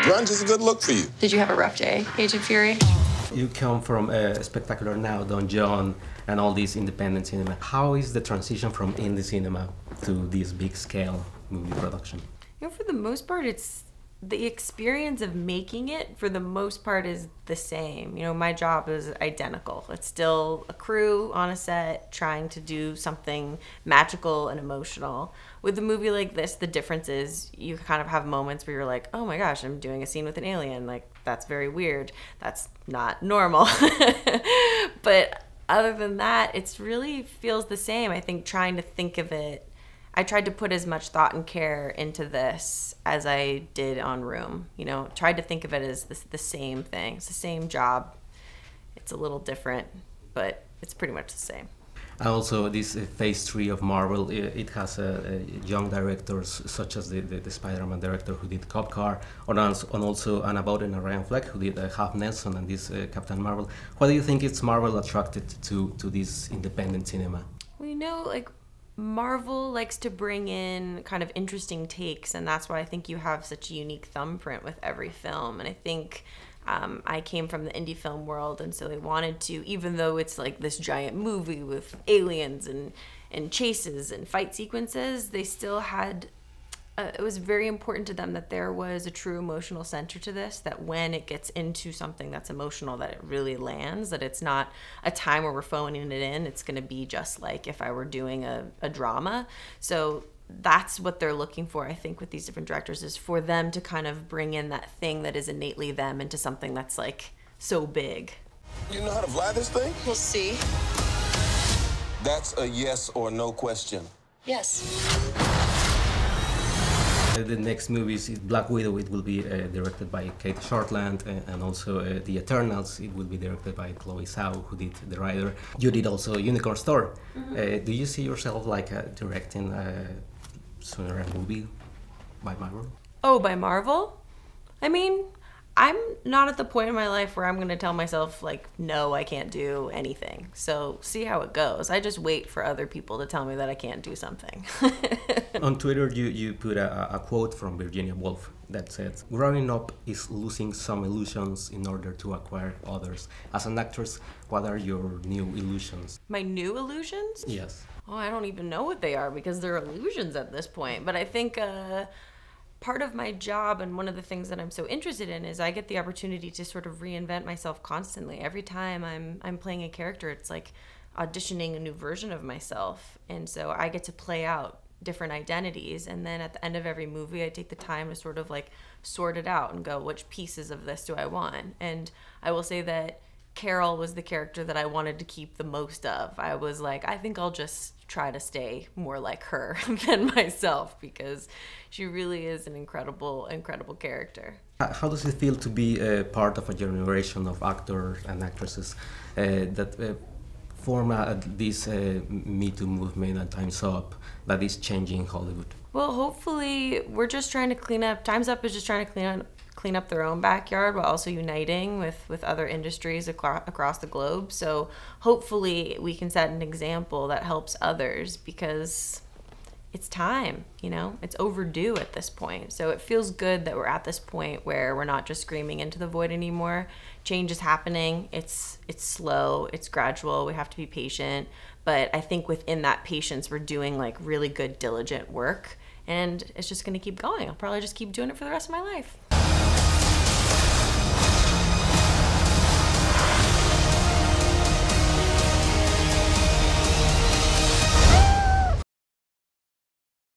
Grunge is a good look for you. Did you have a rough day, Agent Fury? You come from Spectacular Now, Don John, and all this independent cinema. How is the transition from indie cinema to this big scale movie production? You know, for the most part, it's the experience of making it, for the most part, is the same. You know, my job is identical. It's still a crew on a set trying to do something magical and emotional. With a movie like this, the difference is you kind of have moments where you're like, oh my gosh, I'm doing a scene with an alien. Like, that's very weird. That's not normal. But other than that, it really feels the same. I think trying to think of it, I tried to put as much thought and care into this as I did on Room. You know, tried to think of it as the same thing. It's the same job. It's a little different, but it's pretty much the same. And also, this phase 3 of Marvel, it has young directors such as the Spider-Man director who did Cop Car, and also Anna Boden and Ryan Fleck who did Half Nelson and this Captain Marvel. Why do you think it's Marvel attracted to this independent cinema? Well, you know, like, Marvel likes to bring in kind of interesting takes, and that's why I think you have such a unique thumbprint with every film. And I think I came from the indie film world, and so they wanted to, even though it's like this giant movie with aliens and chases and fight sequences, they still had, it was very important to them that there was a true emotional center to this, that when it gets into something that's emotional, that it really lands, that it's not a time where we're phoning it in. It's going to be just like if I were doing a drama. So that's what they're looking for, I think, with these different directors, is for them to kind of bring in that thing that is innately them into something that's like so big. You know how to fly this thing? We'll see. That's a yes or no question. Yes. The next movie is Black Widow. It will be directed by Kate Shortland, and also The Eternals. It will be directed by Chloe Zhao, who did The Rider. You did also Unicorn Store. Do you see yourself like directing sooner a movie by Marvel? Oh, by Marvel? I mean, I'm not at the point in my life where I'm going to tell myself, like, no, I can't do anything. So see how it goes. I just wait for other people to tell me that I can't do something. On Twitter, you put a quote from Virginia Woolf that says, "Growing up is losing some illusions in order to acquire others. As an actress, what are your new illusions?" My new illusions? Yes. Oh, I don't even know what they are, because they're illusions at this point. But I think part of my job, and one of the things that I'm so interested in, is I get the opportunity to sort of reinvent myself constantly. Every time I'm playing a character, it's like auditioning a new version of myself. And so I get to play out different identities, and then at the end of every movie I take the time to sort of like sort it out and go, which pieces of this do I want? And I will say that Carol was the character that I wanted to keep the most of. I was like, I think I'll just try to stay more like her than myself, because she really is an incredible character. How does it feel to be part of a generation of actors and actresses that form this Me Too movement and Time's Up that is changing Hollywood? Well, hopefully we're just trying to clean up. Time's Up is just trying to clean up their own backyard while also uniting with other industries across the globe. So hopefully we can set an example that helps others, because it's time, you know, it's overdue at this point. So it feels good that we're at this point where we're not just screaming into the void anymore. Change is happening. It's slow, it's gradual. We have to be patient. But I think within that patience, we're doing like really good, diligent work. And it's just going to keep going. I'll probably just keep doing it for the rest of my life.